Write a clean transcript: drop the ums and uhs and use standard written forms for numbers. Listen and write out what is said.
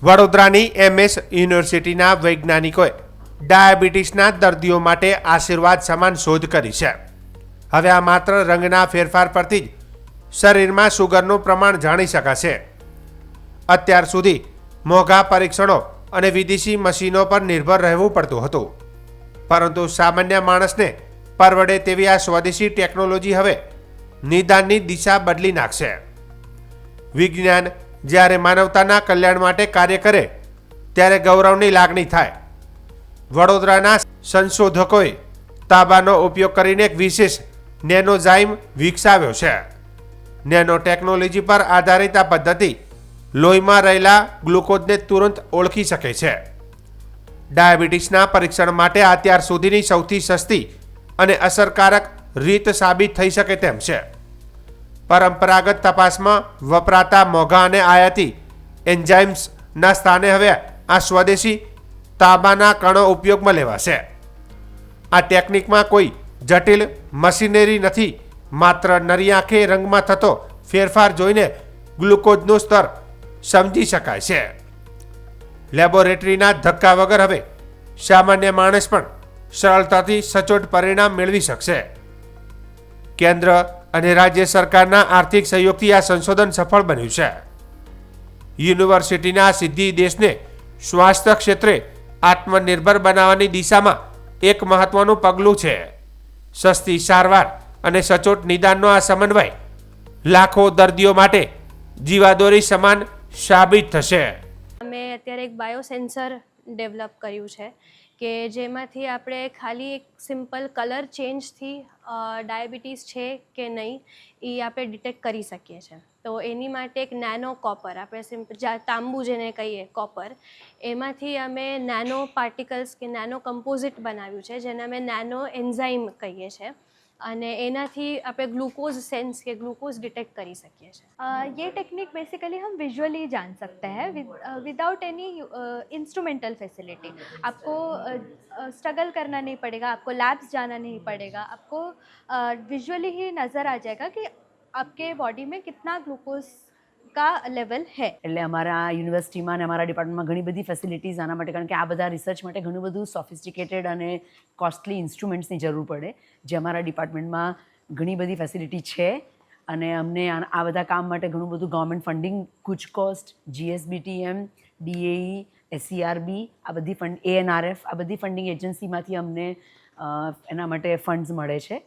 વડોદરાની MS યુનિવર્સિટીના વૈજ્ઞાનિકોએ ડાયાબિટીસના દર્દીઓ માટે આશીર્વાદ સમાન શોધ કરી છે. હવે આ માત્ર રંગના ફેરફાર પરથી જ શરીરમાં સુગરનું પ્રમાણ જાણી શકાશે. અત્યાર સુધી મોંઘા પરીક્ષણો અને વિદેશી મશીનો પર નિર્ભર રહેવું પડતું હતું, પરંતુ સામાન્ય માણસને પરવડે તેવી આ સ્વદેશી ટેકનોલોજી હવે નિદાનની દિશા બદલી નાખશે. વિજ્ઞાન જ્યારે માનવતાના કલ્યાણ માટે કાર્ય કરે ત્યારે ગૌરવની લાગણી થાય. વડોદરાના સંશોધકોએ તાંબાનો ઉપયોગ કરીને એક વિશેષ નેનોઝાઇમ વિકસાવ્યો છે. નેનો ટેકનોલોજી પર આધારિત આ પદ્ધતિ લોહીમાં રહેલા ગ્લુકોઝને તુરંત ઓળખી શકે છે. ડાયાબિટીસના પરીક્ષણ માટે અત્યાર સુધીની સૌથી સસ્તી અને અસરકારક રીત સાબિત થઈ શકે તેમ છે. પરંપરાગત તપાસમાં વપરાતા મોંઘા અને આયાતી એન્ઝાઇમ્સના સ્થાને હવે આ સ્વદેશી તાંબાના કણો ઉપયોગમાં લેવાશે. આ ટેકનિકમાં કોઈ જટિલ મશીનરી નથી, માત્ર નરી આંખે રંગમાં થતો ફેરફાર જોઈને ગ્લુકોઝનું સ્તર સમજી શકાય છે. લેબોરેટરીના ધક્કા વગર હવે સામાન્ય માણસ પણ સરળતાથી સચોટ પરિણામ મેળવી શકશે. કેન્દ્ર અને રાજ્ય સરકારના આર્થિક સહયોગથી આ સંશોધન સફળ બન્યું છે. યુનિવર્સિટીના સિદ્ધિ દેશને સ્વાસ્થ્ય ક્ષેત્રે આત્મનિર્ભર બનાવવાની દિશામાં એક મહત્વનું પગલું છે. સસ્તી સારવાર અને સચોટ નિદાનનો આ સમન્વય લાખો દર્દીઓ માટે જીવાદોરી સમાન સાબિત થશે. અમે અત્યારે એક બાયોસેન્સર ડેવલપ કર્યું છે કે જેમાંથી આપણે ખાલી એક સિમ્પલ કલર ચેન્જથી ડાયાબિટીસ છે કે નહીં એ આપણે ડિટેક્ટ કરી શકીએ છીએ. તો એની માટે એક નેનો કોપર, આપણે સિમ્પલ તાંબુ જેને કહીએ કોપર, એમાંથી અમે નેનો પાર્ટિકલ્સ કે નેનો કમ્પોઝિટ બનાવ્યું છે જેને અમે નેનો એન્ઝાઇમ કહીએ છીએ અને એનાથી આપણે ग्लूकोज सेंस के ग्लूकोज डिटेक्ट कर सकते हैं. ये टेक्निक बेसिकली हम विजुअली जान सकते हैं विदाउट एनी इंस्ट्रूमेंटल फैसिलिटी. आपको स्ट्रगल करना नहीं पड़ेगा, आपको लैब्स जाना नहीं पड़ेगा, आपको विजुअली ही नज़र आ जाएगा कि आपके बॉडी में कितना ग्लूकोज का लेवल है. એટલે અમારા યુનિવર્સિટીમાં અને અમારા ડિપાર્ટમેન્ટમાં ઘણી બધી ફેસિલિટીઝ આના માટે, કારણ કે આ બધા રિસર્ચ માટે ઘણું બધું સોફિસ્ટિકેટેડ અને કોસ્ટલી ઇન્સ્ટ્રુમેન્ટ્સની જરૂર પડે, જે અમારા ડિપાર્ટમેન્ટમાં ઘણી બધી ફેસિલિટી છે. અને અમને આ બધા કામ માટે ઘણું બધું ગવર્મેન્ટ ફંડિંગ, કુચ કોસ્ટ, GSBTM, DAE, SERB, આ બધી ANRF, આ બધી ફંડિંગ એજન્સીમાંથી અમને એના માટે ફંડ્સ મળે છે.